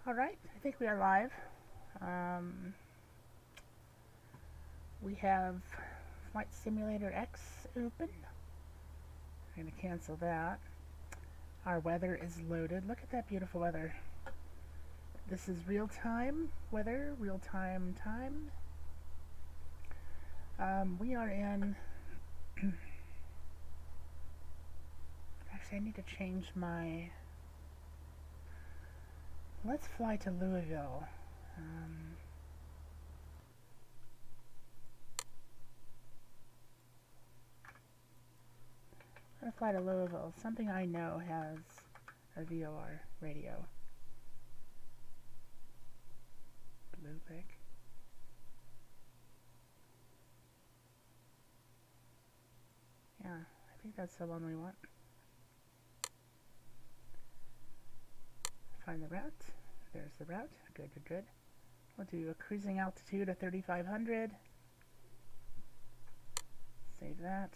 Alright, I think we are live. We have Flight Simulator X open. I'm going to cancel that. Our weather is loaded. Look at that beautiful weather. This is real-time weather, real-time time. We are in... Actually, I need to change my... Let's fly to Louisville. I'm going to fly to Louisville. Something I know has a VOR radio. Blue pick. Yeah, I think that's the one we want. Find the route. There's the route. Good, good, good. We'll do a cruising altitude of 3,500. Save that.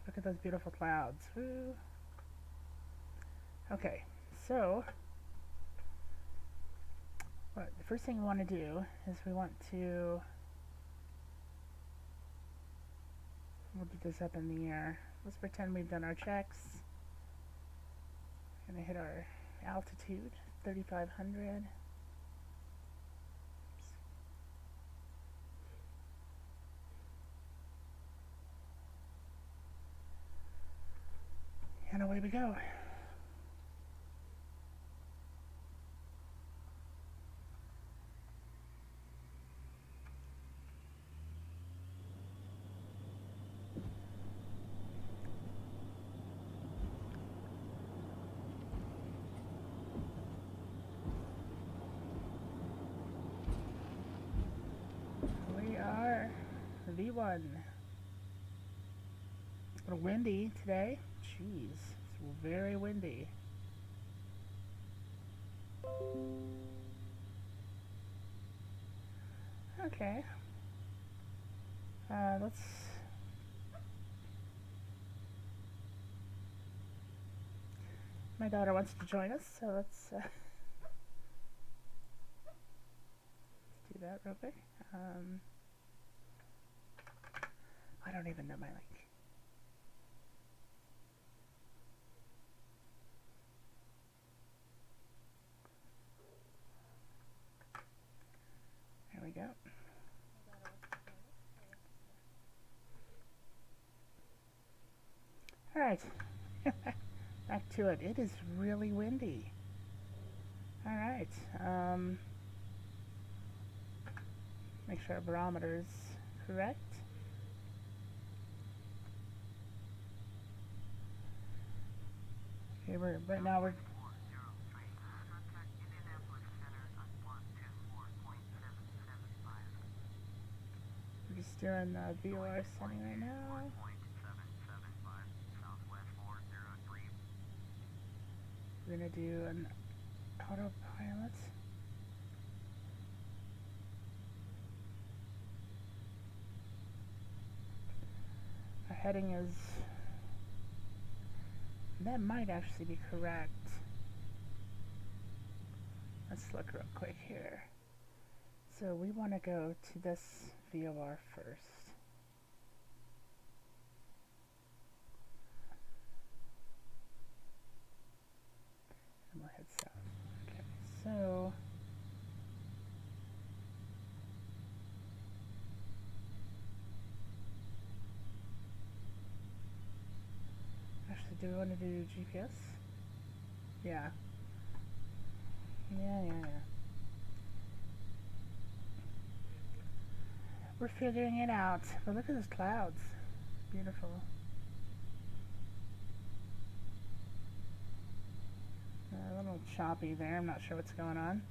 Look at those beautiful clouds. Woo. Okay, so the first thing we want to do is we'll do this up in the air. Let's pretend we've done our checks. Gonna hit our altitude, 3,500. And away we go. V1. It's a little windy today. Jeez, it's very windy. Okay. Let's... My daughter wants to join us, so let's do that real quick. I don't even know my link. There we go. All right, back to it. It is really windy. All right. Make sure our barometer is correct. Okay, right now we're just doing VOR setting right now. We're gonna do an autopilot. Our heading is... That might actually be correct. Let's look real quick here. So we want to go to this VOR first. And we'll head south. Okay, so... Do we want to do GPS? Yeah. Yeah. We're figuring it out. But look at those clouds. Beautiful. A little choppy there. I'm not sure what's going on.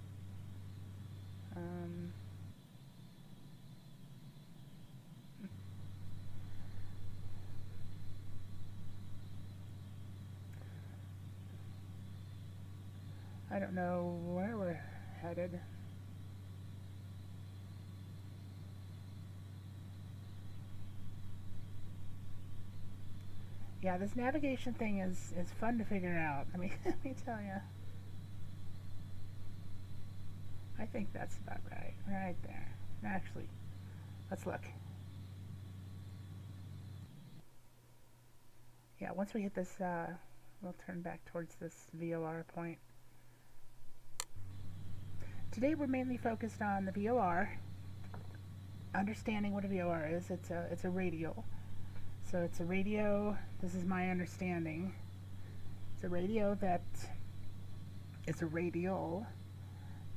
I don't know where we're headed. Yeah, this navigation thing is fun to figure out. Let me tell you. I think that's about right. Right there. Actually, let's look. Yeah, once we hit this, we'll turn back towards this VOR point. Today we're mainly focused on the VOR, understanding what a VOR is. It's a radio. So it's a radio, this is my understanding. It's a radio that, it's a radial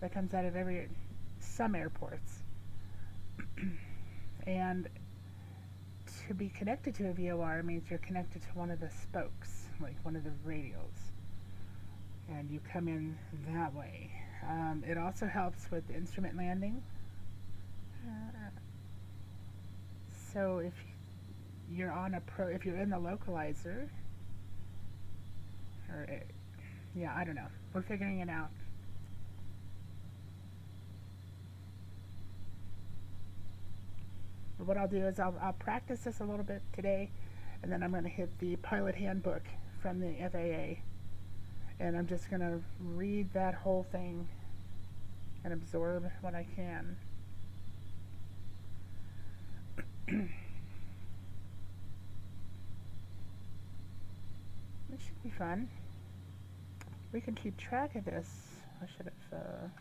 that comes out of some airports. And to be connected to a VOR means you're connected to one of the spokes, like one of the radios. And you come in that way. It also helps with instrument landing. So if you're on if you're in the localizer, or yeah, I don't know. We're figuring it out. But what I'll do is I'll practice this a little bit today, and then I'm going to hit the pilot handbook from the FAA, and I'm just going to read that whole thing and absorb what I can. It should be fun. We can keep track of this. I should have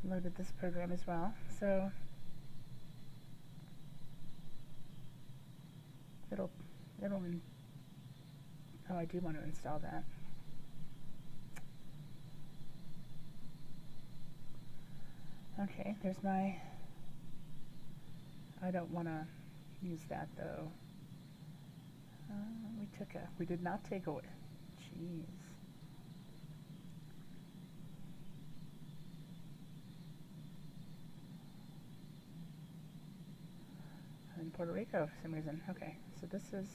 loaded this program as well. So it'll oh, I do want to install that. Okay, there's my, I don't want to use that though. We did not take away, jeez. I'm in Puerto Rico for some reason. Okay, so this is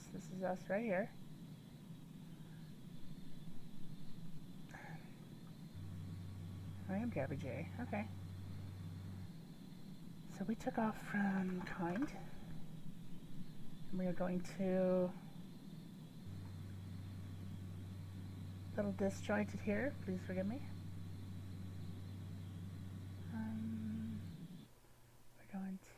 us right here. I am Gabby J. Okay. So we took off from Kind, and we are going to, little disjointed here, please forgive me. We're going to,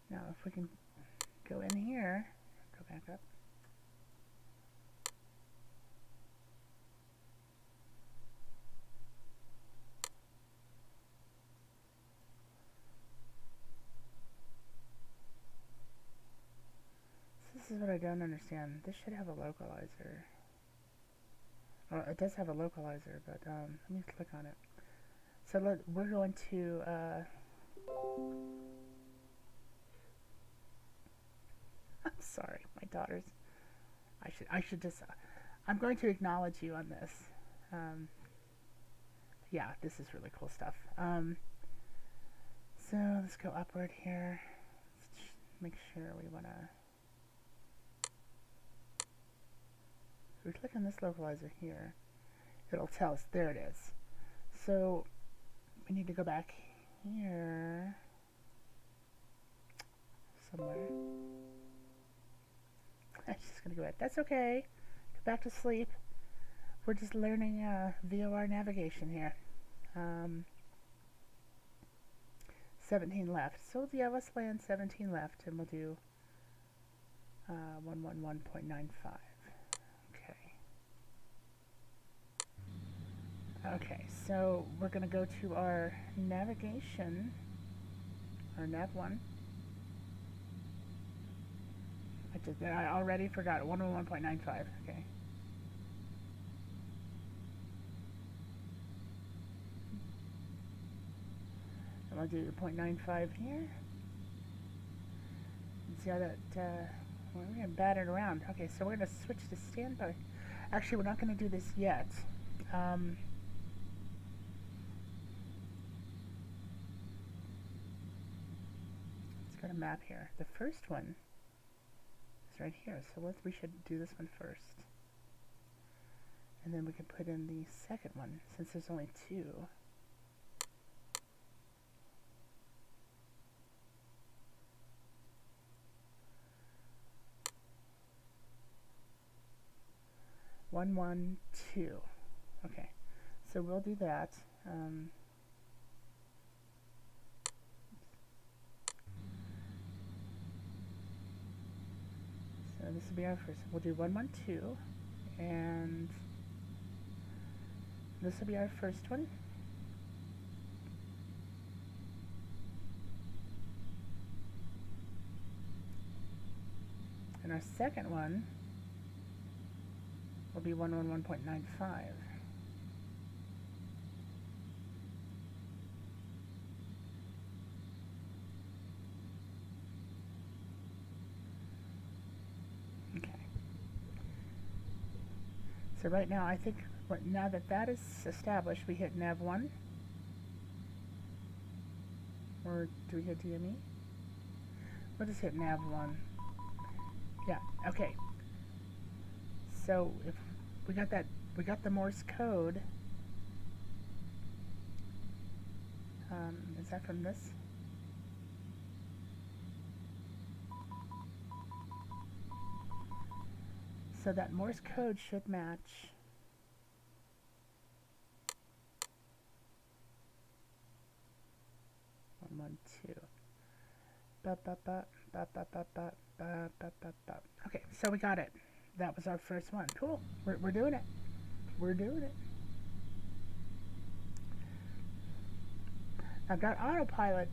now if we can go in here, go back up. This is what I don't understand. This should have a localizer. Oh, it does have a localizer, but let me click on it. So we're going to I'm sorry, my daughters. I should just I'm going to acknowledge you on this. Yeah, this is really cool stuff. So let's go upward here. Let's make sure we want to. We click on this localizer here, it'll tell us, there it is. So we need to go back here somewhere. I'm just gonna go back. That's okay. Go back to sleep. We're just learning VOR navigation here. 17 left. So yeah, let's land 17 left, and we'll do 111.95. Okay, so we're going to go to our navigation, our nav 1. I already forgot, 101.95, okay. And we'll do 0.95 here. And see how that, we're going to bat it around. Okay, so we're going to switch to standby. Actually, we're not going to do this yet. Got a map here. The first one is right here, so we should do this one first. And then we can put in the second one, since there's only two. One, one, two. Okay, so we'll do that. So this will be our first. We'll do 1, 1, 2, and this will be our first one. And our second one will be 111.95. Okay. So right now, I think now that that is established, we hit nav 1. Or do we hit DME? We'll just hit nav 1. Yeah, okay. So if we got that, we got the Morse code. Is that from this? So that Morse code should match. One, one, two. Okay, so we got it. That was our first one. Cool. We're doing it. We're doing it. I've got autopilot.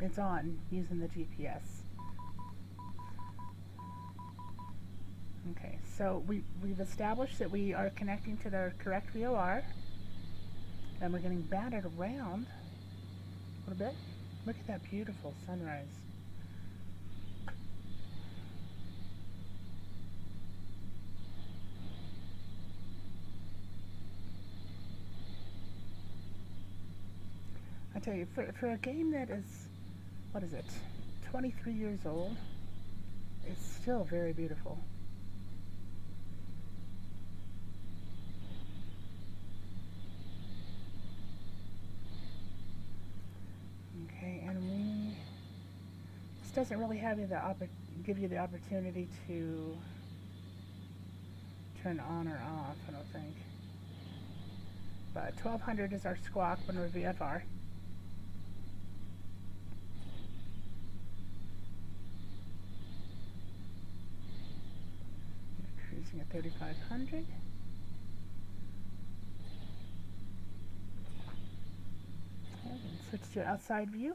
It's on using the GPS. Okay, so we've established that we are connecting to the correct VOR, and we're getting batted around a little bit. Look at that beautiful sunrise. I tell you, for a game that is, what is it, 23 years old, it's still very beautiful. Okay, and this doesn't really have you give you the opportunity to turn on or off, I don't think. But 1200 is our squawk when we're VFR. Cruising at 3500. Okay, switch to outside view.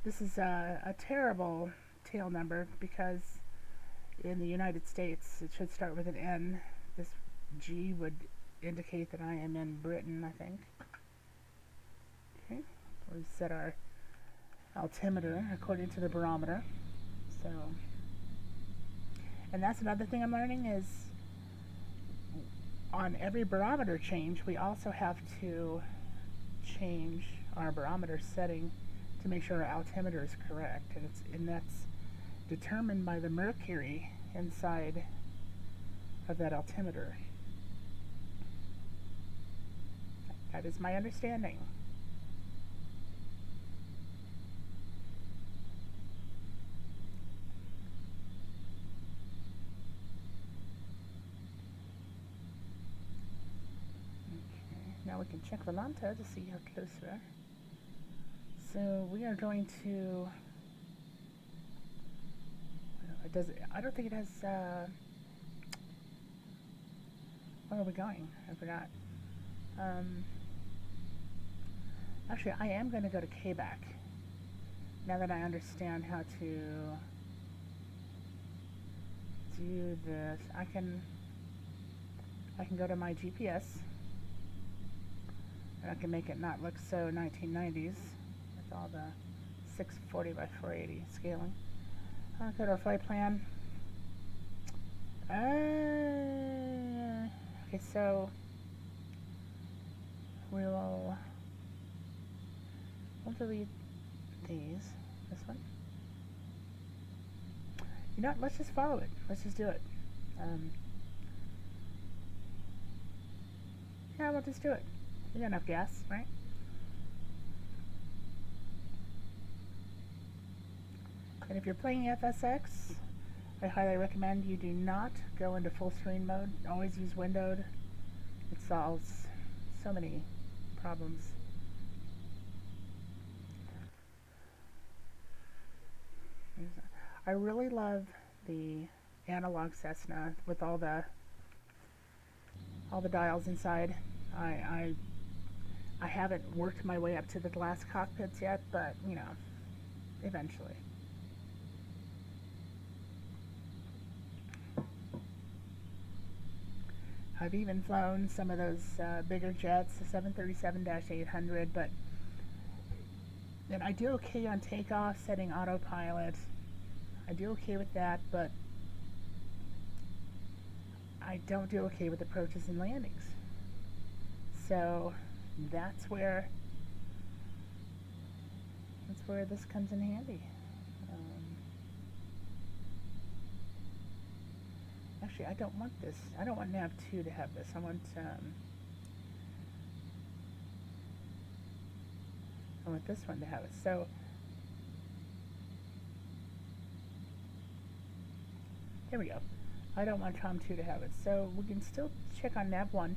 This is a terrible tail number because in the United States it should start with an N. This G would indicate that I am in Britain, I think. Okay, we set our altimeter according to the barometer. So, and that's another thing I'm learning is on every barometer change, we also have to change our barometer setting to make sure our altimeter is correct, and that's determined by the mercury inside of that altimeter. That is my understanding. Okay, now we can check Volanta to see how close we are. So we are going to, I don't think it has, where are we going? I forgot. Actually, I am going to go to KBAC now that I understand how to do this. I can go to my GPS and I can make it not look so 1990s with all the 640 by 480 scaling. I'll go to our flight plan. Okay, so we'll delete these. This one. You know what, let's just follow it. Let's just do it. Yeah, we'll just do it. We got enough gas, right? And if you're playing FSX, I highly recommend you do not go into full screen mode. Always use windowed. It solves so many problems. I really love the analog Cessna with all the dials inside. I haven't worked my way up to the glass cockpits yet, but you know, eventually. I've even flown some of those bigger jets, the 737-800, but then I do okay on takeoff, setting autopilot. I do okay with that, but I don't do okay with approaches and landings. So that's where this comes in handy. Actually, I don't want this. I don't want nav 2 to have this. I want this one to have it. So there we go. I don't want Tom 2 to have it. So we can still check on nav 1.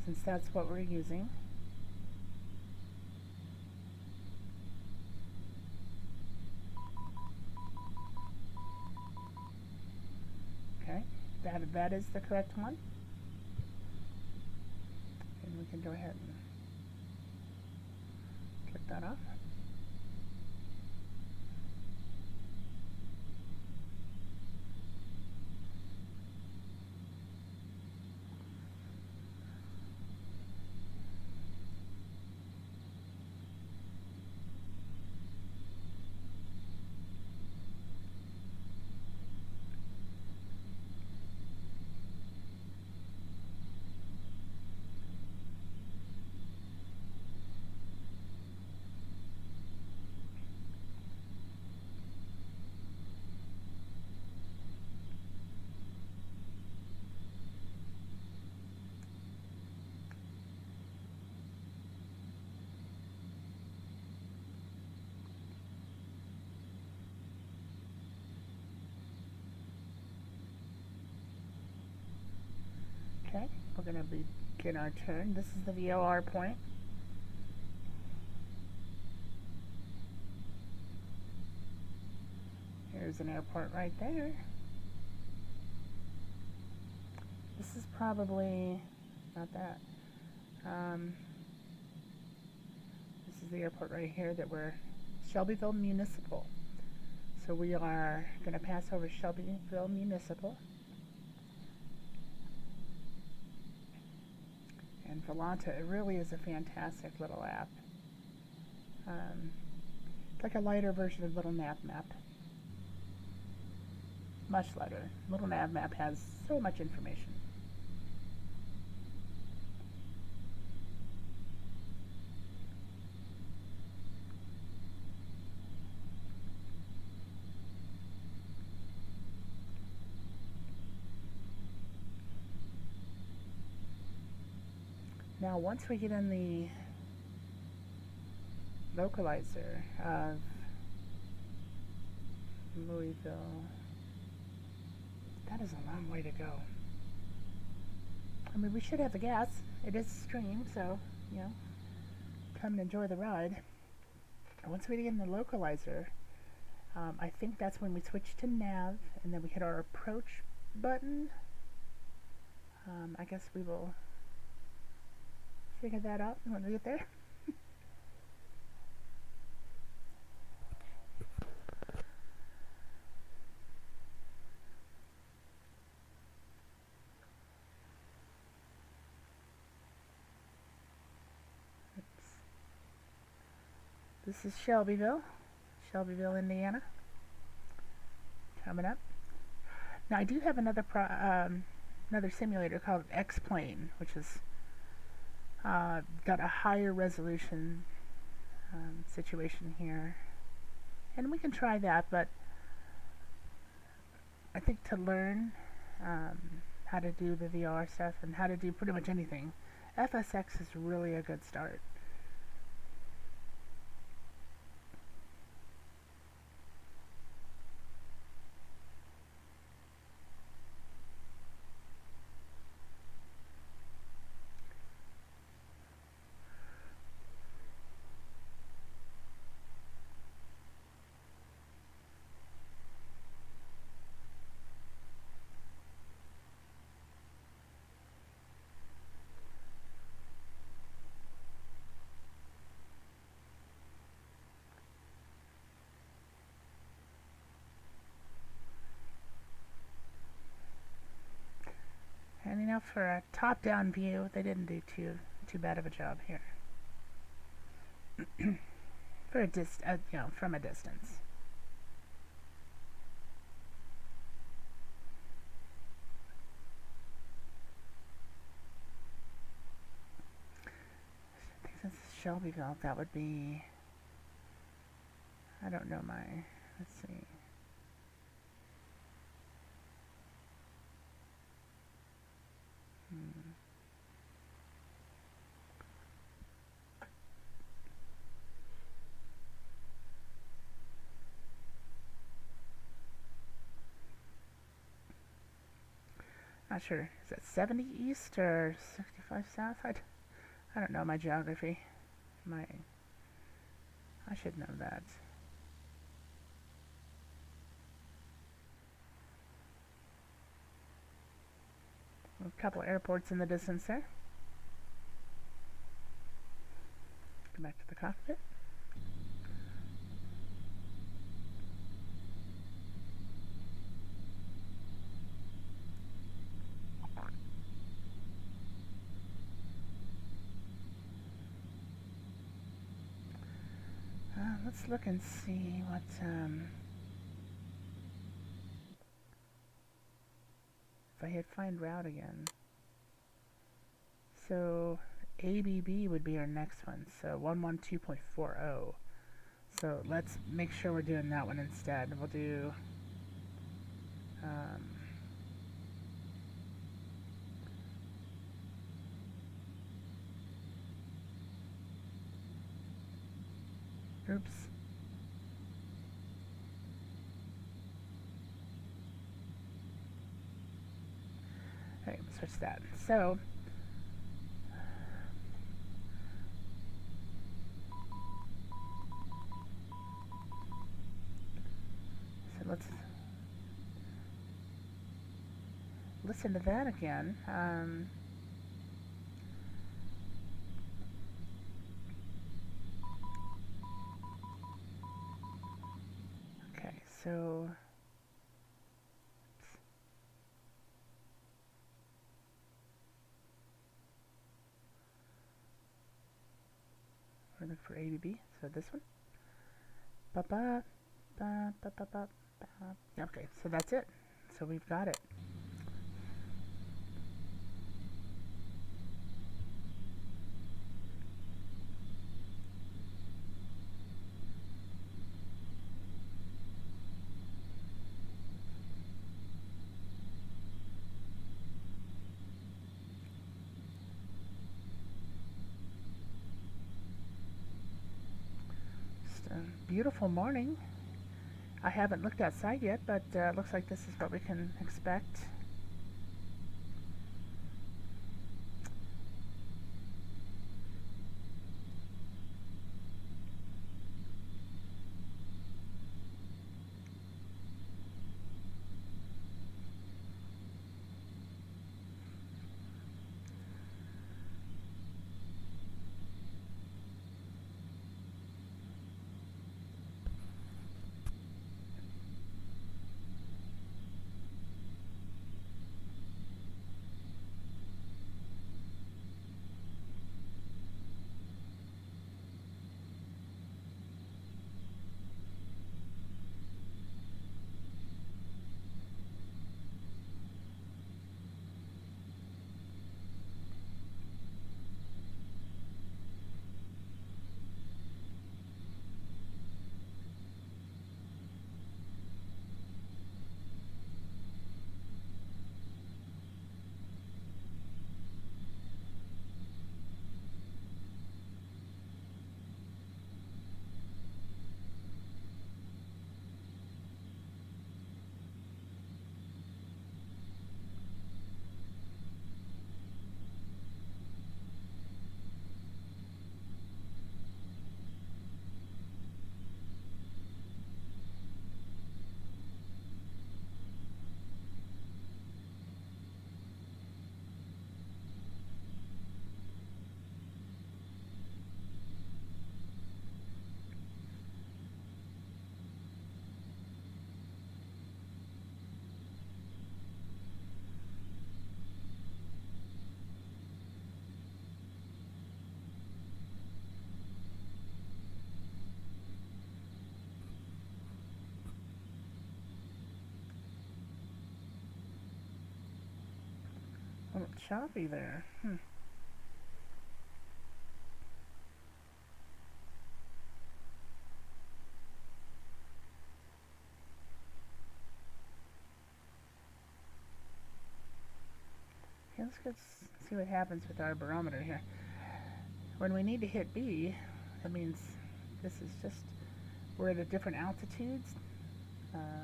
Since that's what we're using. Okay, that is the correct one. And we can go ahead and click that off. Okay, we're going to begin our turn. This is the VOR point. Here's an airport right there. This is probably not that. This is the airport right here that we're Shelbyville Municipal. So we are going to pass over Shelbyville Municipal. And Volanta, it really is a fantastic little app. It's like a lighter version of Little Nav Map. Much lighter. Little Nav Map has so much information. Now, once we get in the localizer of Louisville, that is a long way to go. I mean, we should have the gas. It is a stream, so, you know, come and enjoy the ride. And once we get in the localizer, I think that's when we switch to nav, and then we hit our approach button. I guess we will figure that out when we get there. This is Shelbyville, Indiana. Coming up. Now I do have another simulator called X-Plane, which is got a higher resolution situation here. And we can try that, but I think to learn how to do the VR stuff and how to do pretty much anything, FSX is really a good start. And you know, for a top-down view, they didn't do too bad of a job here. For from a distance. I think since it's Shelbyville, that would be. I don't know my. Let's see. Not sure. Is that 70 east or 65 south? I don't know my geography. I should know that. A couple airports in the distance there. Go back to the cockpit. Let's look and see what if I hit find route again. So ABB would be our next one. So 112.40. So let's make sure we're doing that one instead. We'll do oops. Okay, switch that. So let's listen to that again. Okay, so we're looking for ABB. So this one. Ba-ba, ba, ba, ba, ba, ba. Okay, so that's it. So we've got it. Just a beautiful morning. I haven't looked outside yet, but looks like this is what we can expect. A little choppy there. Okay, let's go see what happens with our barometer here. When we need to hit B, that means this is just, we're at a different altitudes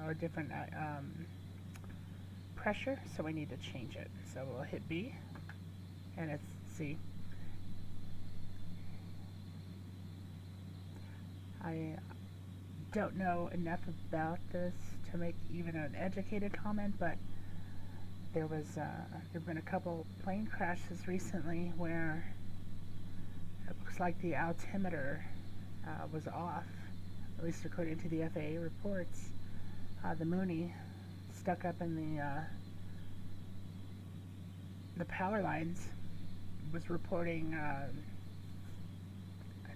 or different pressure, so we need to change it. So we'll hit B, and it's C. I don't know enough about this to make even an educated comment, but there've been a couple plane crashes recently where it looks like the altimeter was off, at least according to the FAA reports. The Mooney stuck up in the power lines was reporting I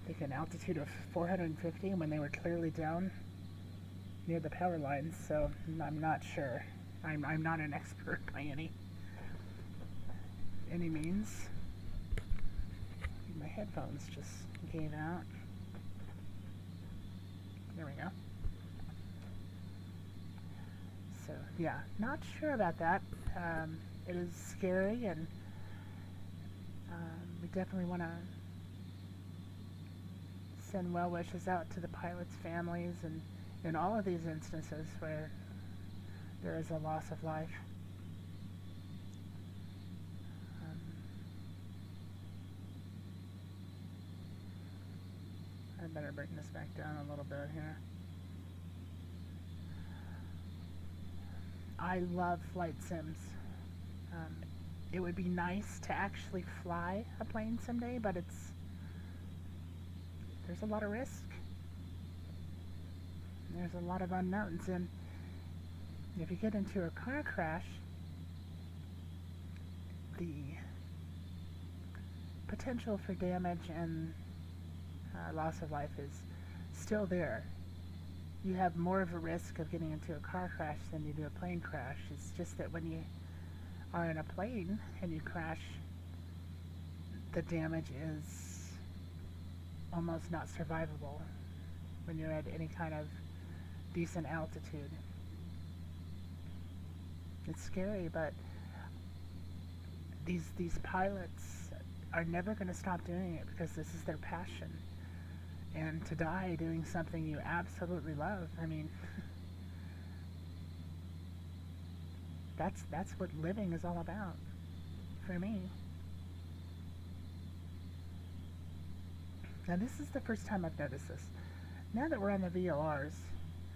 think an altitude of 450 when they were clearly down near the power lines, so I'm not sure. I'm not an expert by any means. My headphones just gave out. There we go. So yeah, not sure about that. It is scary, and we definitely want to send well wishes out to the pilots' families, and in all of these instances where there is a loss of life. I better bring this back down a little bit here. I love flight sims. It would be nice to actually fly a plane someday, but there's a lot of risk. There's a lot of unknowns, and if you get into a car crash, the potential for damage and loss of life is still there. You have more of a risk of getting into a car crash than you do a plane crash. It's just that when you are in a plane and you crash, the damage is almost not survivable when you're at any kind of decent altitude. It's scary, but these pilots are never going to stop doing it because this is their passion. And to die doing something you absolutely love, I mean, that's what living is all about for me. Now this is the first time I've noticed this. Now that we're on the VORs,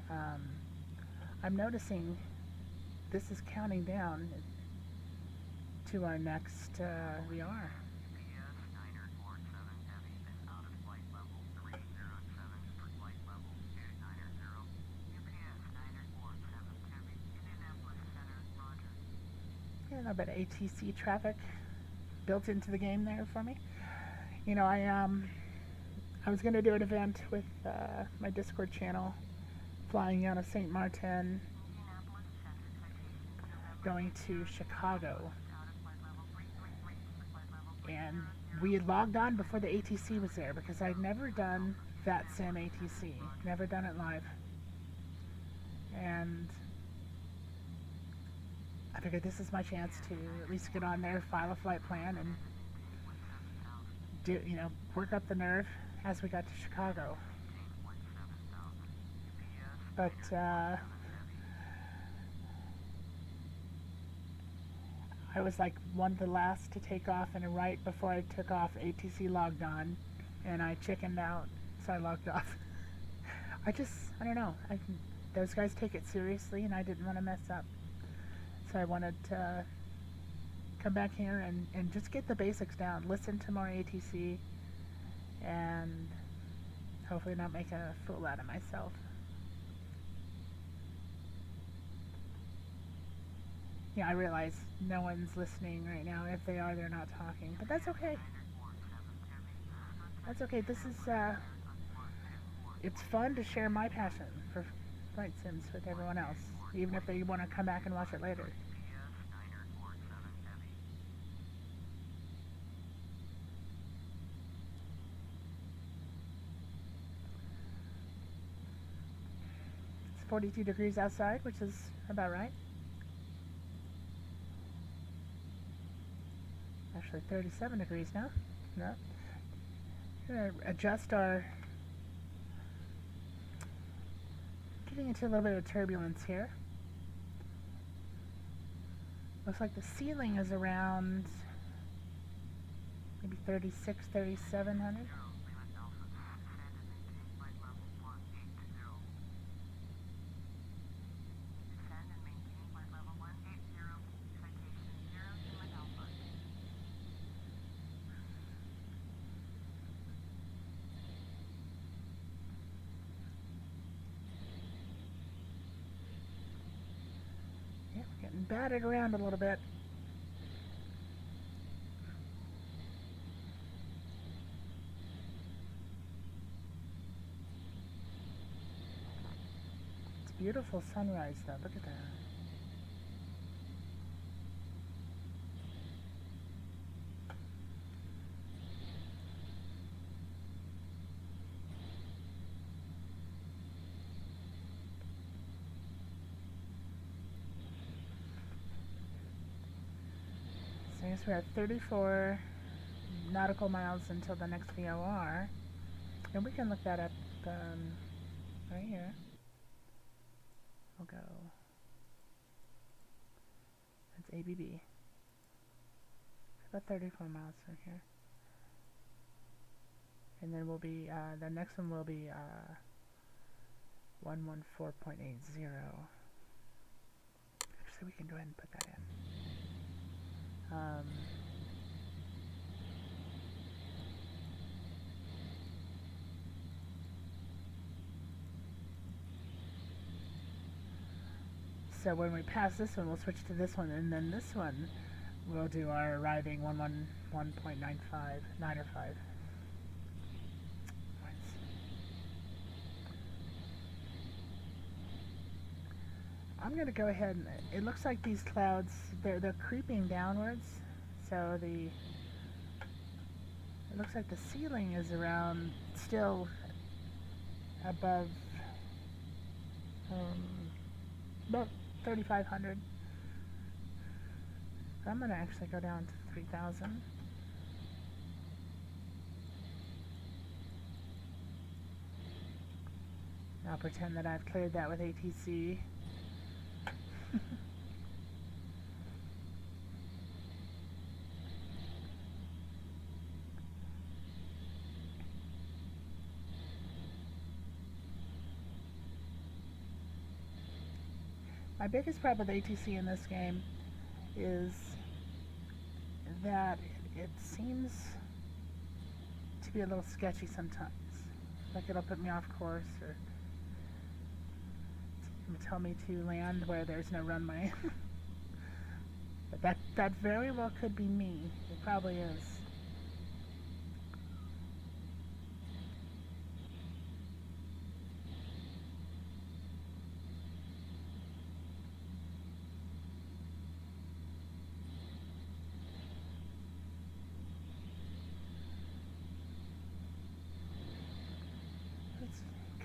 I'm noticing this is counting down to our next VR. A little bit of ATC traffic built into the game there for me. You know, I was going to do an event with my Discord channel, flying out of St. Martin, going to Chicago, and we had logged on before the ATC was there because I'd never done that sim ATC, never done it live, and I figured this is my chance to at least get on there, file a flight plan, and do, work up the nerve as we got to Chicago. But I was like one of the last to take off, and right before I took off, ATC logged on, and I chickened out, so I logged off. I don't know. Those guys take it seriously, and I didn't want to mess up. So I wanted to come back here and just get the basics down, listen to more ATC, and hopefully not make a fool out of myself. Yeah, I realize no one's listening right now. If they are, they're not talking, but that's okay. That's okay. This is, it's fun to share my passion for flight sims with everyone else, even if they want to come back and watch it later. 42 degrees outside, which is about right. Actually 37 degrees now. No. We're going to adjust our... Getting into a little bit of turbulence here. Looks like the ceiling is around maybe 36, 3700. Yeah, getting battered around a little bit. Beautiful sunrise though, look at that. So I guess we're at 34 nautical miles until the next VOR. And we can look that up right here. We'll go, that's ABB, about 34 miles from here, and then we'll be, the next one will be 114.80. Actually, we can go ahead and put that in. So when we pass this one, we'll switch to this one, and then this one, we'll do our arriving 111.95, 9 or 5. I'm going to go ahead and, it looks like these clouds, they're creeping downwards, so it looks like the ceiling is around, still above, about 3,500. I'm going to actually go down to 3,000. I'll pretend that I've cleared that with ATC. My biggest problem with ATC in this game is that it seems to be a little sketchy sometimes. Like it'll put me off course or tell me to land where there's no runway. But that very well could be me. It probably is.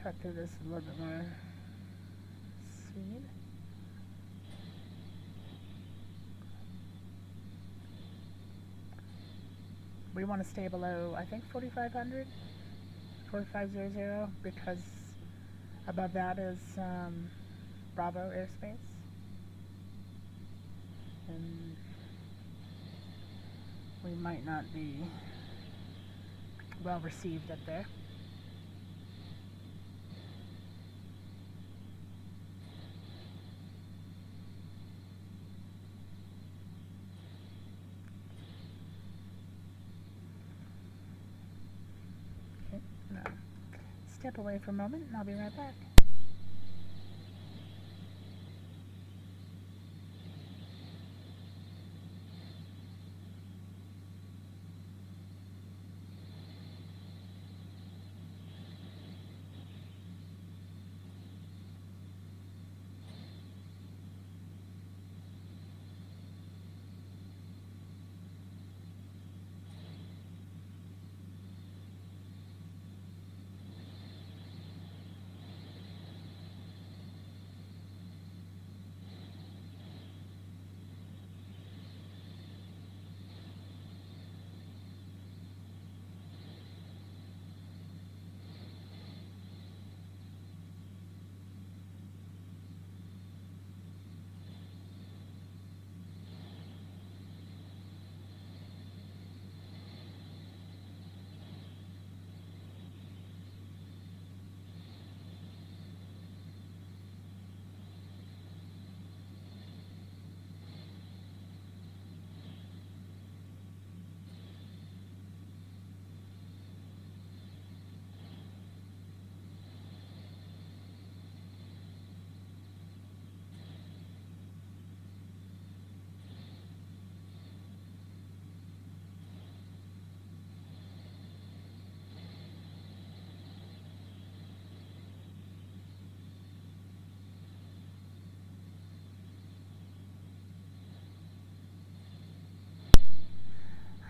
Cut through this a little bit more speed. We want to stay below, I think, 4,500, 4,500, because above that is Bravo airspace. And we might not be well received up there. Step away for a moment and I'll be right back.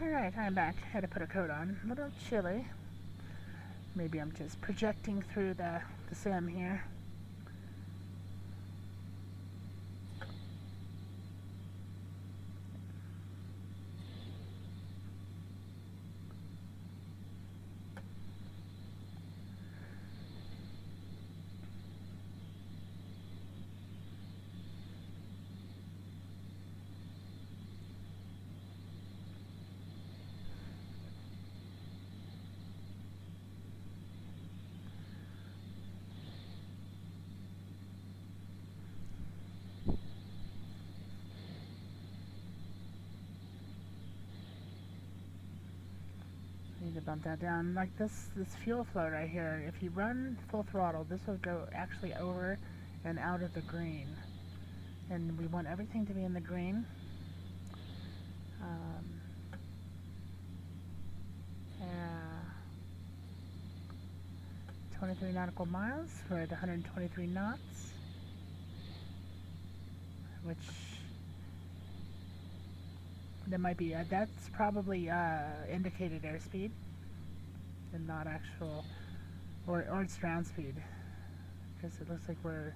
Alright, I'm back. Had to put a coat on. A little chilly. Maybe I'm just projecting through the sim here. Need to bump that down. Like this fuel flow right here, if you run full throttle, this will go actually over and out of the green. And we want everything to be in the green. 23 nautical miles. We're at 123 knots, which that might be, that's probably indicated airspeed and not actual, or it's ground speed, because it looks like we're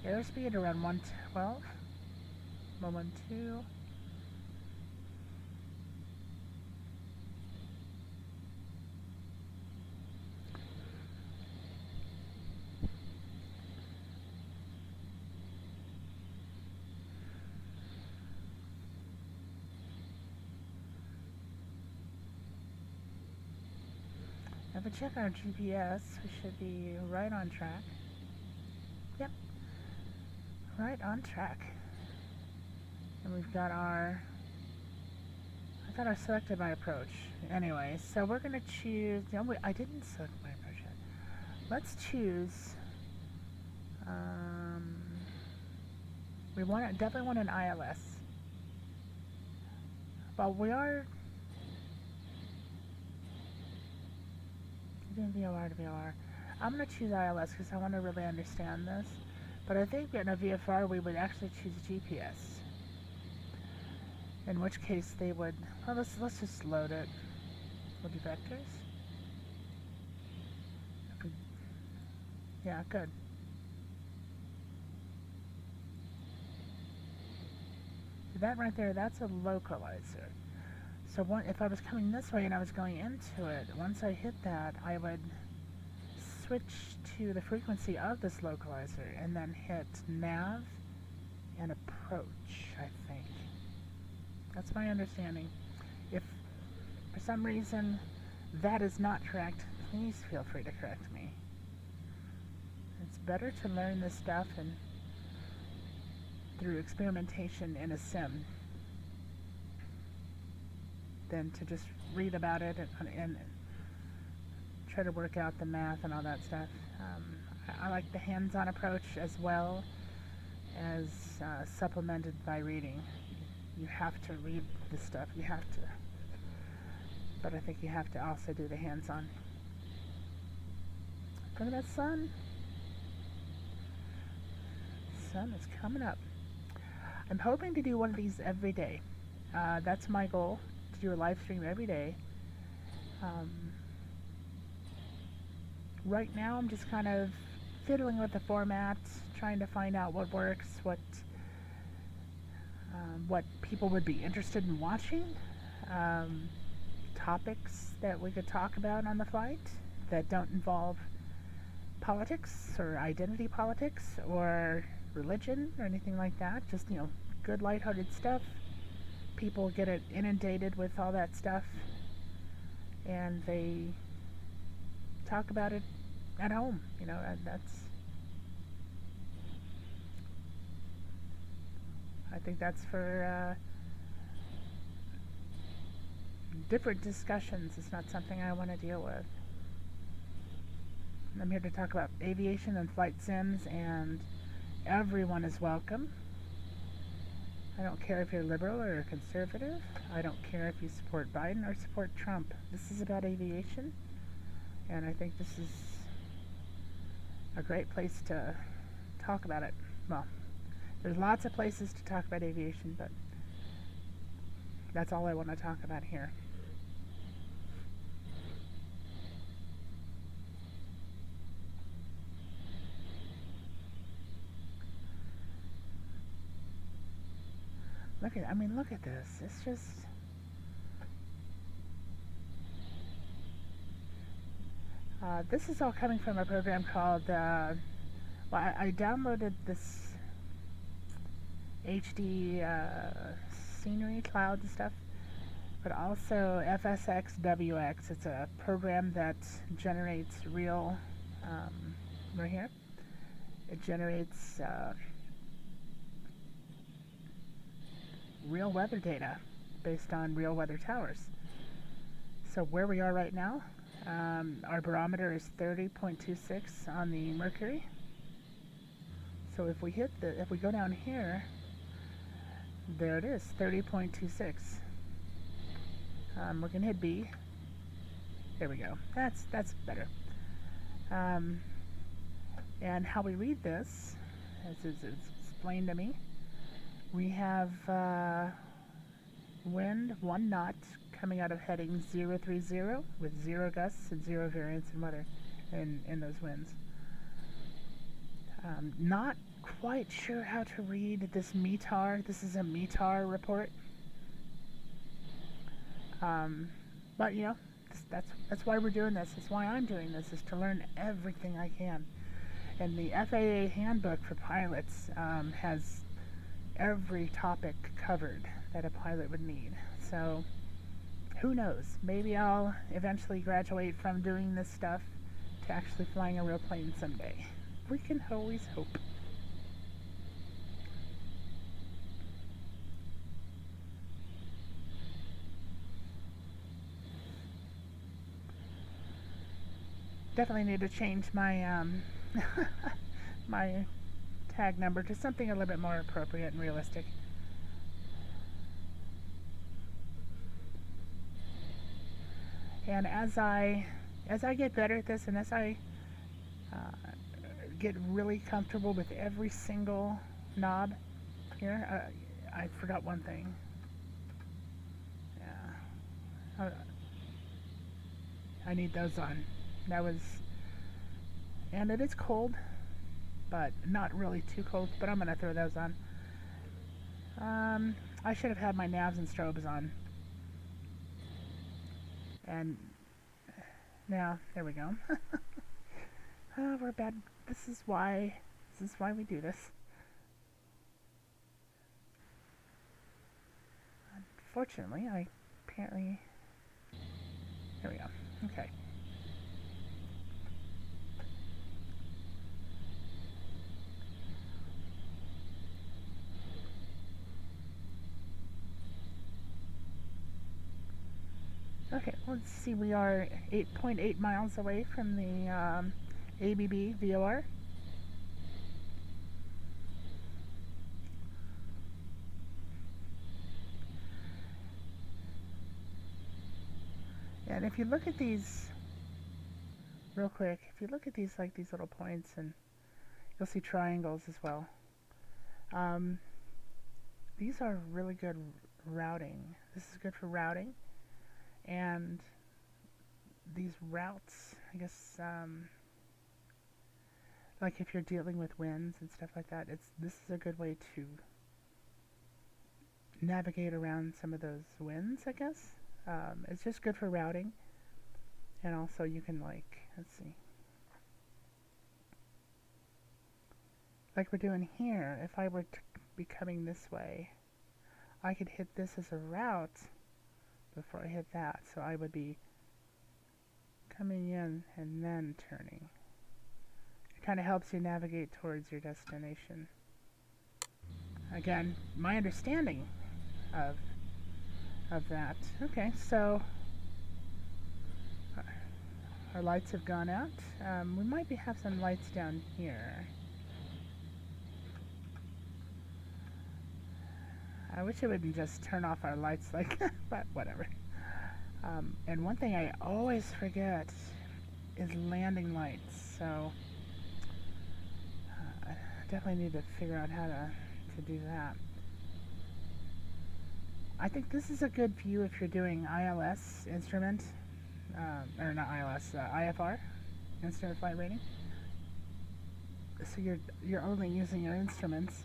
airspeed around 112, 112. If we check our GPS, we should be right on track. Yep, right on track. And we've got our, I thought I selected my approach. Anyway, so we're going to choose, no, I didn't select my approach yet. Let's choose, we definitely want an ILS. Well, we are doing VOR to VOR. I'm going to choose ILS because I want to really understand this. But I think in a VFR we would actually choose GPS. In which case they would, well, let's just load it. We'll do vectors. Yeah, good. That right there, that's a localizer. So if I was coming this way and I was going into it, once I hit that, I would switch to the frequency of this localizer and then hit nav and approach, I think. That's my understanding. If for some reason that is not correct, please feel free to correct me. It's better to learn this stuff and through experimentation in a sim than to just read about it and try to work out the math and all that stuff. I like the hands-on approach as well as supplemented by reading. You have to read this stuff, you have to. But I think you have to also do the hands-on. Look at that sun. The sun is coming up. I'm hoping to do one of these every day. That's my goal, to do a live stream every day. Right now I'm just kind of fiddling with the format, trying to find out what works, what people would be interested in watching, topics that we could talk about on the flight that don't involve politics or identity politics or religion or anything like that. Just, you know, good lighthearted stuff. People get it inundated with all that stuff and they talk about it at home, you know, and I think that's for different discussions. It's not something I want to deal with. I'm here to talk about aviation and flight sims, and everyone is welcome. I don't care if you're liberal or conservative. I don't care if you support Biden or support Trump. This is about aviation, and I think this is a great place to talk about it. Well, there's lots of places to talk about aviation, but that's all I want to talk about here. I mean, look at this. It's just... this is all coming from a program called, well, I downloaded this HD scenery, cloud and stuff, but also FSX WX. It's a program that generates real, right here, it generates real weather data based on real weather towers. So where we are right now, our barometer is 30.26 on the mercury. So if we if we go down here, there it is, 30.26. We're gonna hit B. There we go. That's better. And how we read this, as is explained to me, we have wind 1 knot coming out of heading 030 with 0 gusts and 0 variance in weather in those winds. Not quite sure how to read this METAR. This is a METAR report. But you know, that's why we're doing this. That's why I'm doing this, is to learn everything I can. And the FAA handbook for pilots has every topic covered that a pilot would need. So who knows? Maybe I'll eventually graduate from doing this stuff to actually flying a real plane someday. We can always hope. Definitely need to change my my tag number to something a little bit more appropriate and realistic. And as I get better at this, and as I get really comfortable with every single knob here, I forgot one thing. Yeah, I need those on. That was, and it is cold, but not really too cold, but I'm gonna throw those on. I should have had my navs and strobes on. And now, there we go. We're bad. This is why we do this. Unfortunately, apparently, there we go. Okay. Okay, let's see, we are 8.8 miles away from the ABB VOR. And if you look at these, real quick, if you look at these, like these little points, and you'll see triangles as well. These are really good routing. This is good for routing. And these routes, I guess, like if you're dealing with winds and stuff like that, this is a good way to navigate around some of those winds, I guess. It's just good for routing, and also you can, like, let's see, like we're doing here. If I were to be coming this way, I could hit this as a route before I hit that, so I would be coming in and then turning. It kind of helps you navigate towards your destination. Again, my understanding of that. Okay, so our lights have gone out. We might have some lights down here. I wish it wouldn't just turn off our lights like that, but whatever. And one thing I always forget is landing lights, so I definitely need to figure out how to do that. I think this is a good view if you're doing ILS instrument, or not ILS, IFR, instrument flight rating. So you're only using your instruments.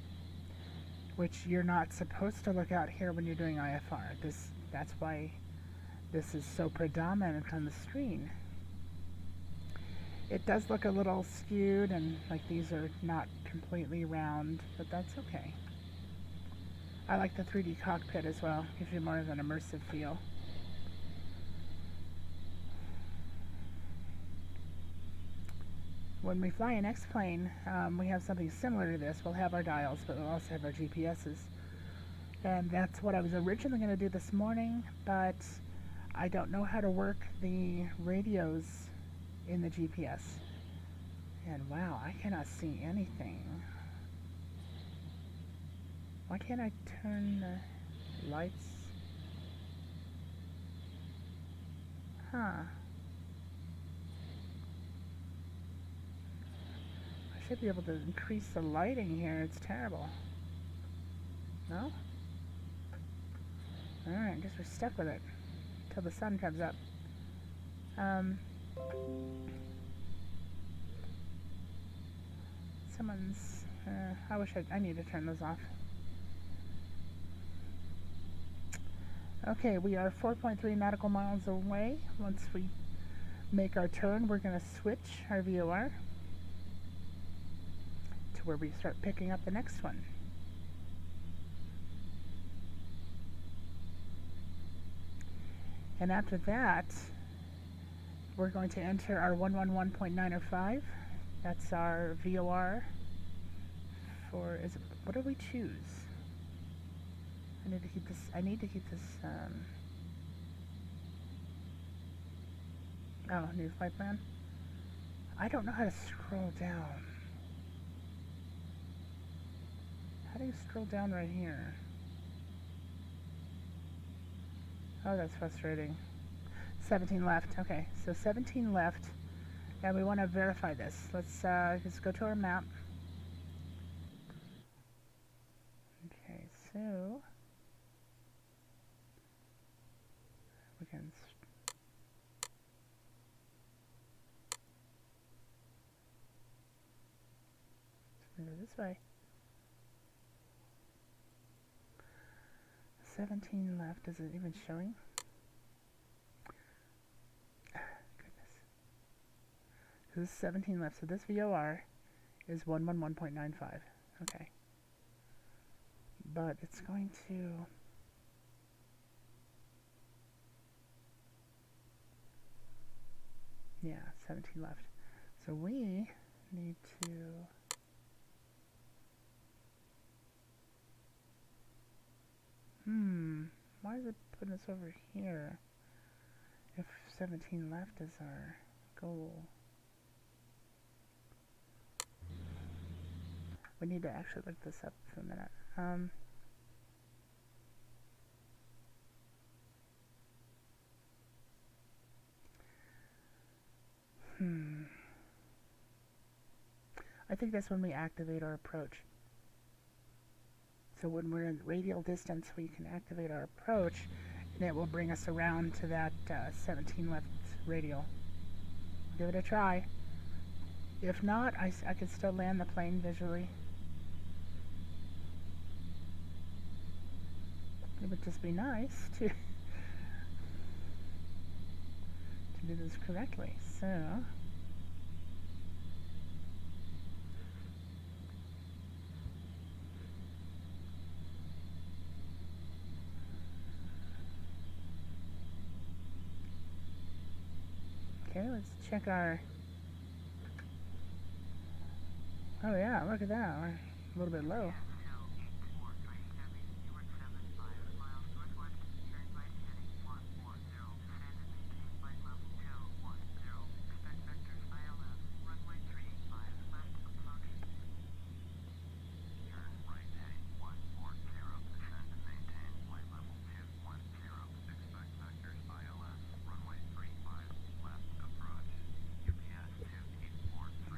which you're not supposed to look out here when you're doing IFR. That's why this is so predominant on the screen. It does look a little skewed, and like these are not completely round, but that's okay. I like the 3D cockpit as well. Gives you more of an immersive feel. When we fly an X-plane, we have something similar to this. We'll have our dials, but we'll also have our GPSs. And that's what I was originally going to do this morning, but I don't know how to work the radios in the GPS. And wow, I cannot see anything. Why can't I turn the lights? Huh. I should be able to increase the lighting here. It's terrible. No? Alright, I guess we're stuck with it until the sun comes up. Someone's... I wish I need to turn those off. Okay, we are 4.3 nautical miles away. Once we make our turn, we're going to switch our VOR to where we start picking up the next one. And after that, we're going to enter our 111.905. That's our VOR for, what do we choose? I need to keep this, oh, new flight plan. I don't know how to scroll down. How do you scroll down right here? Oh, that's frustrating. 17 left. Okay, so 17 left, and we want to verify this. Let's just go to our map. Okay, so we can move it this way. 17 left. Is it even showing? Goodness. So this is 17 left. So this VOR is 111.95. Okay. But it's going to... yeah, 17 left. So we need to... why is it putting us over here if 17 left is our goal? We need to actually look this up for a minute. I think that's when we activate our approach. So when we're in radial distance, we can activate our approach, and it will bring us around to that 17 left radial. Give it a try. If not, I can still land the plane visually. It would just be nice to do this correctly. So okay, let's check our... oh yeah, look at that. We're a little bit low.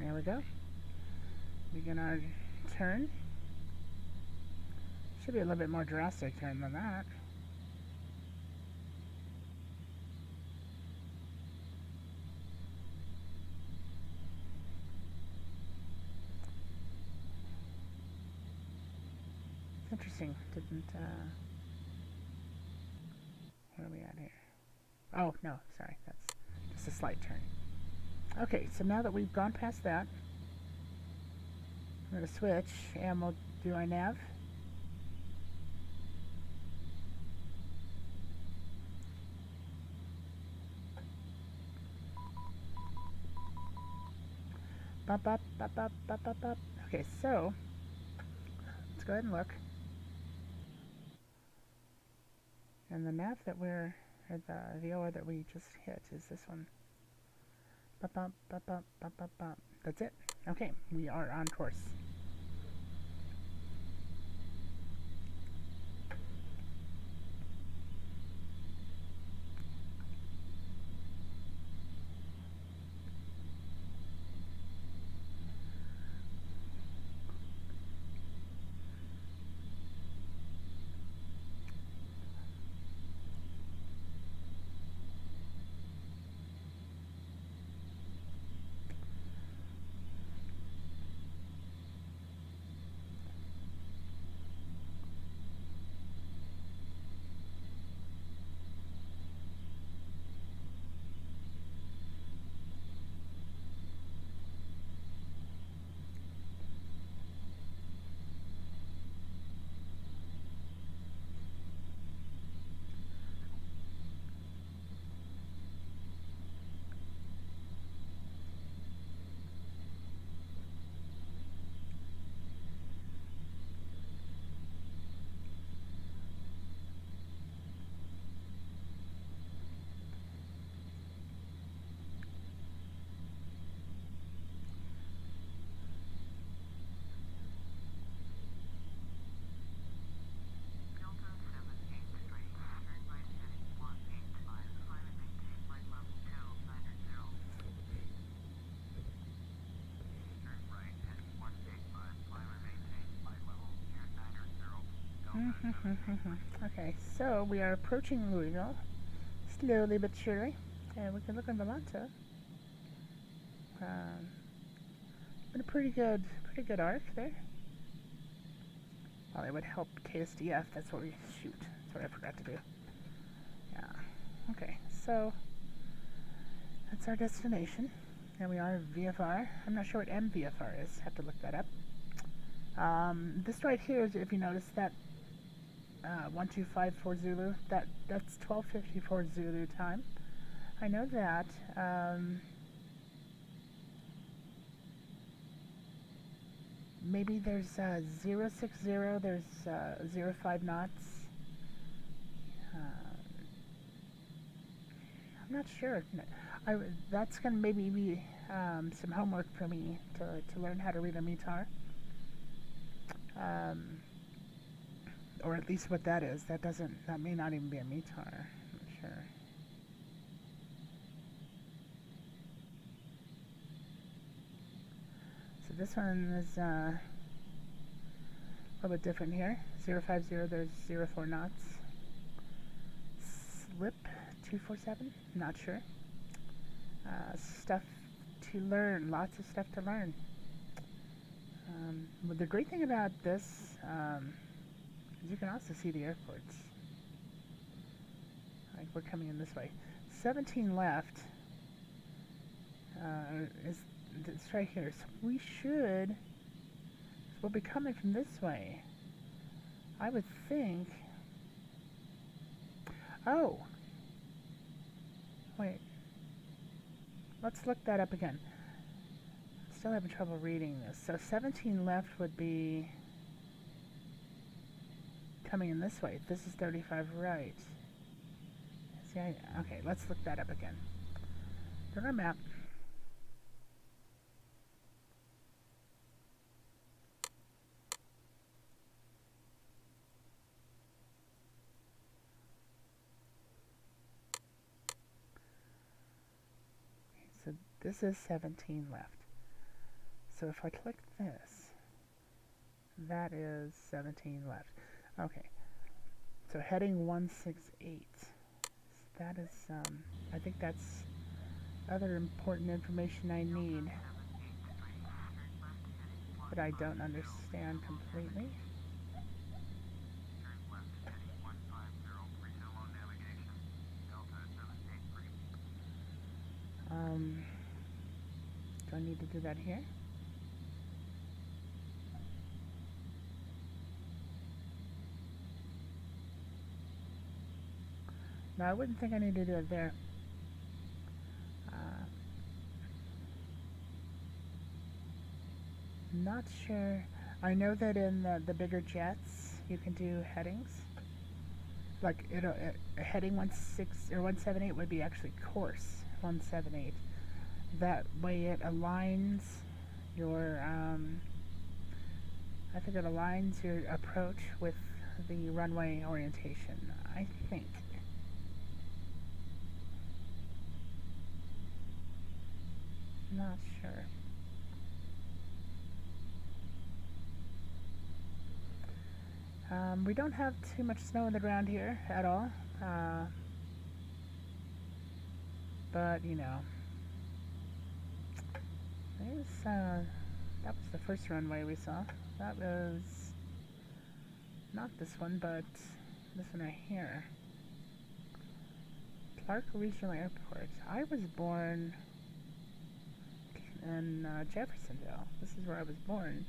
There we go. Begin our turn. Should be a little bit more drastic turn than that. It's interesting. Didn't, where are we at here? Oh, no, sorry. That's just a slight turn. Okay, so now that we've gone past that, I'm going to switch and we'll do our nav. Bop, bop, bop, bop, bop, bop, bop. Okay, so let's go ahead and look. And the nav that we're, or the VOR that we just hit is this one. Bop, bop, bop, bop, bop, bop, bop. That's it. Okay, we are on course. Okay, so we are approaching Louisville, slowly but surely, and we can look on the manta. Been a pretty good arc there. Well, it would help KSDF. That's what we shoot. That's what I forgot to do. Yeah. Okay, so that's our destination, and we are VFR. I'm not sure what MVFR is. Have to look that up. This right here is, if you notice that 1254 Zulu, that's 1254 Zulu time. I know that. Maybe there's 060, there's 05 knots. I'm not sure. That's going to maybe be some homework for me to learn how to read a METAR. Or at least what that is. That may not even be a METAR. I'm not sure. So this one is a little bit different here. 050, there's 04 knots. Slip 247, not sure. Stuff to learn, lots of stuff to learn. But the great thing about this is you can also see the airports. Like we're coming in this way. 17 left is it's right here. So we'll be coming from this way. I would think. Oh, wait. Let's look that up again. I'm still having trouble reading this. So 17 left would be coming in this way. This is 35 right. See, okay, let's look that up again. Look at our map. So this is 17 left. So if I click this, that is 17 left. Okay. So heading 168. That is, I think that's other important information I need, but I don't understand completely. need to do that here. No, I wouldn't think I need to do it there. Not sure. I know that in the bigger jets, you can do headings. Like heading 16 or 178 would be actually course 178. That way it aligns your I think it aligns your approach with the runway orientation, I think. Not sure. We don't have too much snow on the ground here at all, but you know, that was the first runway we saw. That was not this one, but this one right here. Clark Regional Airport. I was born in Jeffersonville. This is where I was born.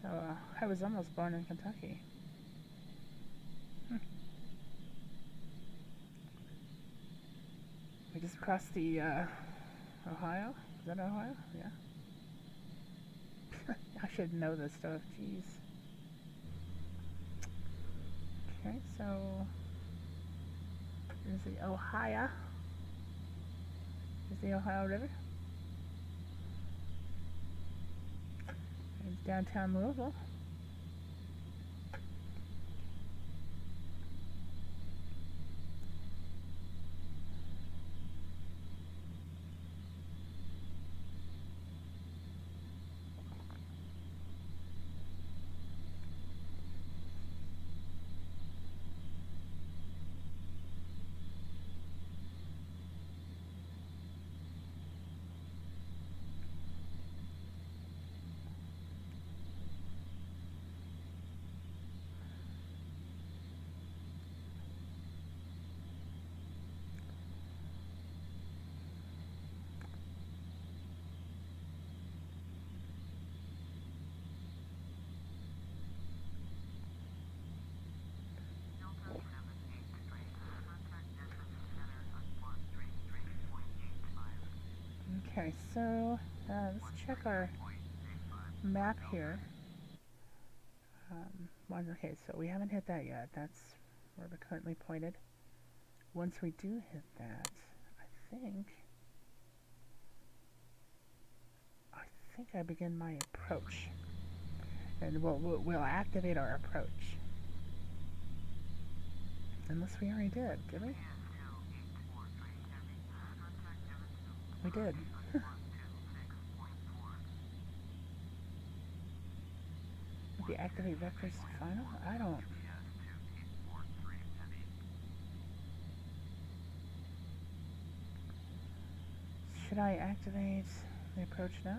So I was almost born in Kentucky. We just crossed the Ohio. Is that Ohio? Yeah. I should know this stuff. Jeez. Okay, so there's the Ohio. There's the Ohio River. There's downtown Louisville. Okay, so let's check our map here. Okay, so we haven't hit that yet. That's where we're currently pointed. Once we do hit that, I think I begin my approach, and we'll activate our approach. Unless we already did we? We did. Maybe activate vectors to final? I don't. Should I activate the approach now?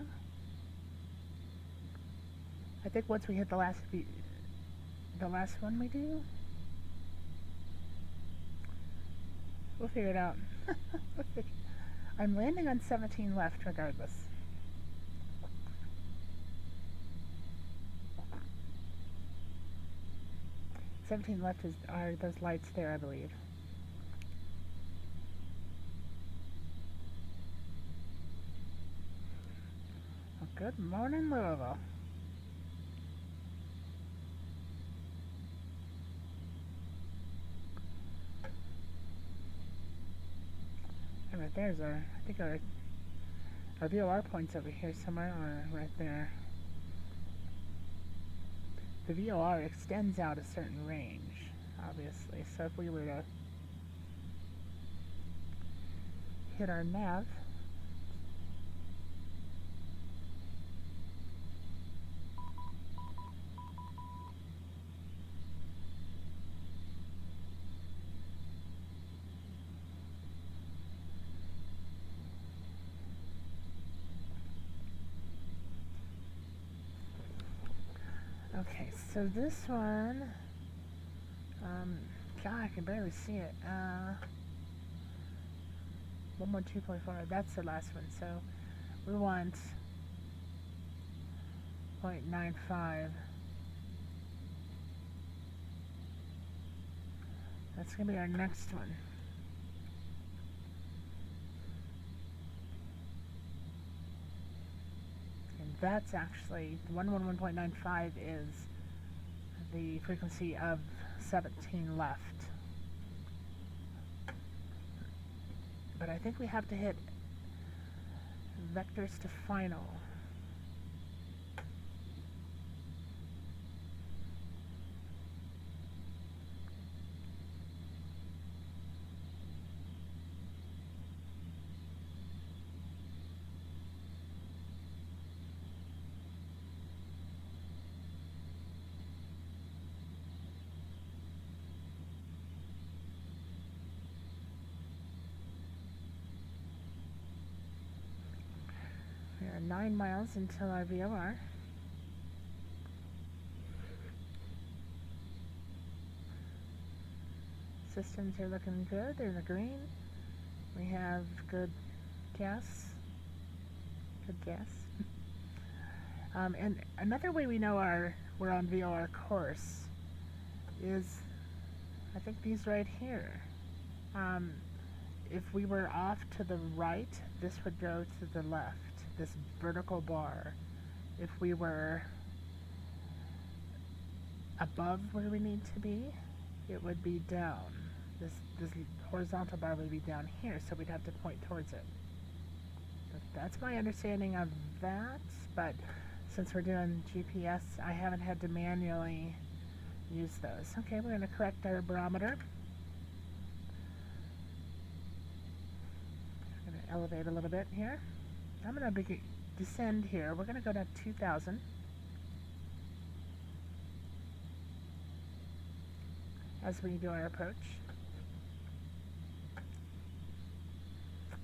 I think once we hit the last one we do, we'll figure it out. I'm landing on 17 left regardless. Left are those lights there, I believe. Well, good morning, Louisville. And right there's I think our VOR point's over here somewhere, or right there. The VOR extends out a certain range, obviously, so if we were to hit our nav, okay, so this one, God, I can barely see it. 112.4, that's the last one, so we want 0.95. That's going to be our next one. And that's actually, 111.95 is the frequency of 17 left. But I think we have to hit vectors to final. We are 9 miles until our VOR. Systems are looking good. They're in the green. We have good gas. Good gas. And another way we know we're on VOR course is, I think these right here. If we were off to the right, this would go to the left, this vertical bar. If we were above where we need to be, it would be down. This horizontal bar would be down here, so we'd have to point towards it. That's my understanding of that, but since we're doing GPS, I haven't had to manually use those. Okay, we're going to correct our barometer. I'm going to elevate a little bit here. I'm going to descend here. We're going to go to 2,000. As we do our approach.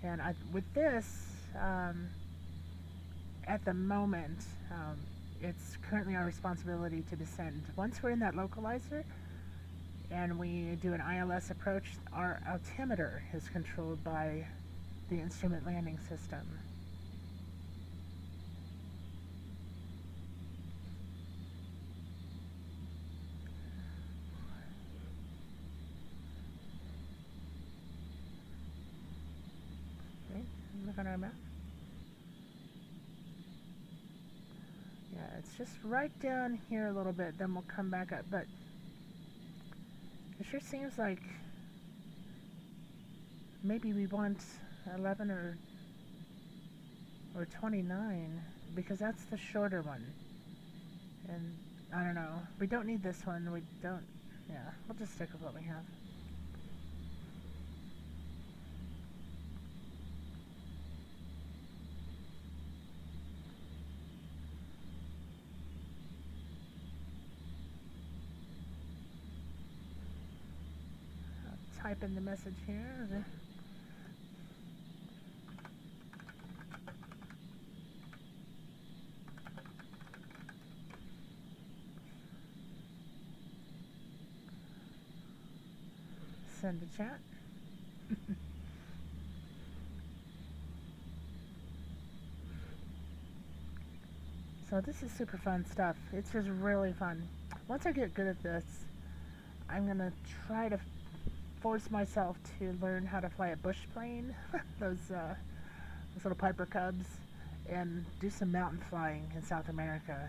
And with this, at the moment, it's currently our responsibility to descend. Once we're in that localizer and we do an ILS approach, our altimeter is controlled by the instrument landing system. Okay, look on our map. Yeah, it's just right down here a little bit, then we'll come back up, but it sure seems like maybe we want 11 or 29, because that's the shorter one. And I don't know, we don't need this one, we don't, yeah, we'll just stick with what we have. I'll type in the message here. Send a chat. So this is super fun stuff. It's just really fun. Once I get good at this, I'm gonna try to force myself to learn how to fly a bush plane, those little Piper Cubs, and do some mountain flying in South America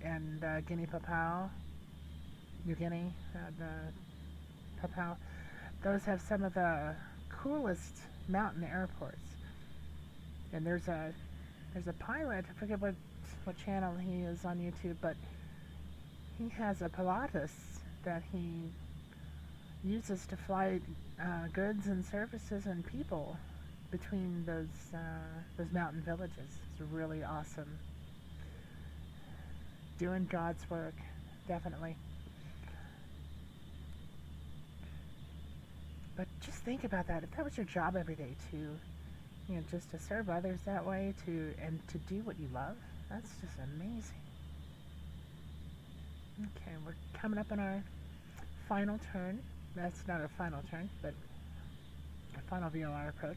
and Guinea-Papau, New Guinea, Papau. Those have some of the coolest mountain airports. And there's a pilot, I forget what channel he is on YouTube, but he has a Pilatus that he uses to fly goods and services and people between those mountain villages. It's really awesome. Doing God's work, definitely. But just think about that. If that was your job every day to, just to serve others that way, and to do what you love, that's just amazing. Okay, we're coming up on our final turn. That's not our final turn, but our final VOR approach.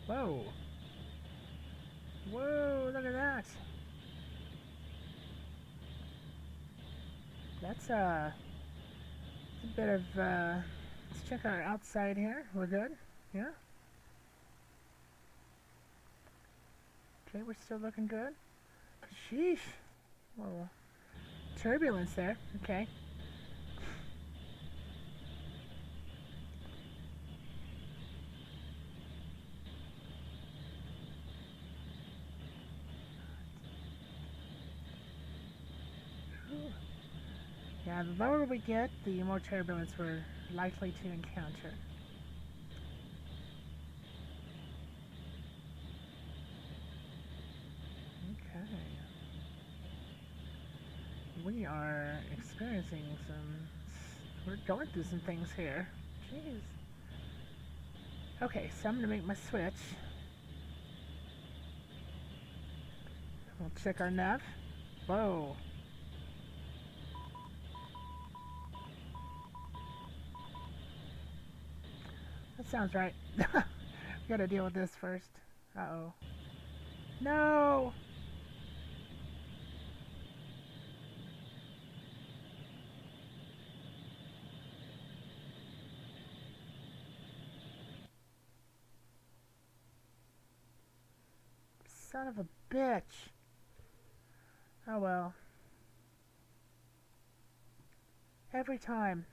Whoa. Whoa, look at that. That's a bit of, let's check our outside here. We're good? Yeah? Okay, we're still looking good. Sheesh. Whoa. Turbulence there. Okay. Yeah, the lower we get, the more turbulence we're likely to encounter. Okay. We are experiencing we're going through some things here. Jeez. Okay, so I'm gonna make my switch. We'll check our nav. Whoa. That sounds right. We gotta deal with this first. Uh-oh. No! Son of a bitch. Oh well. Every time.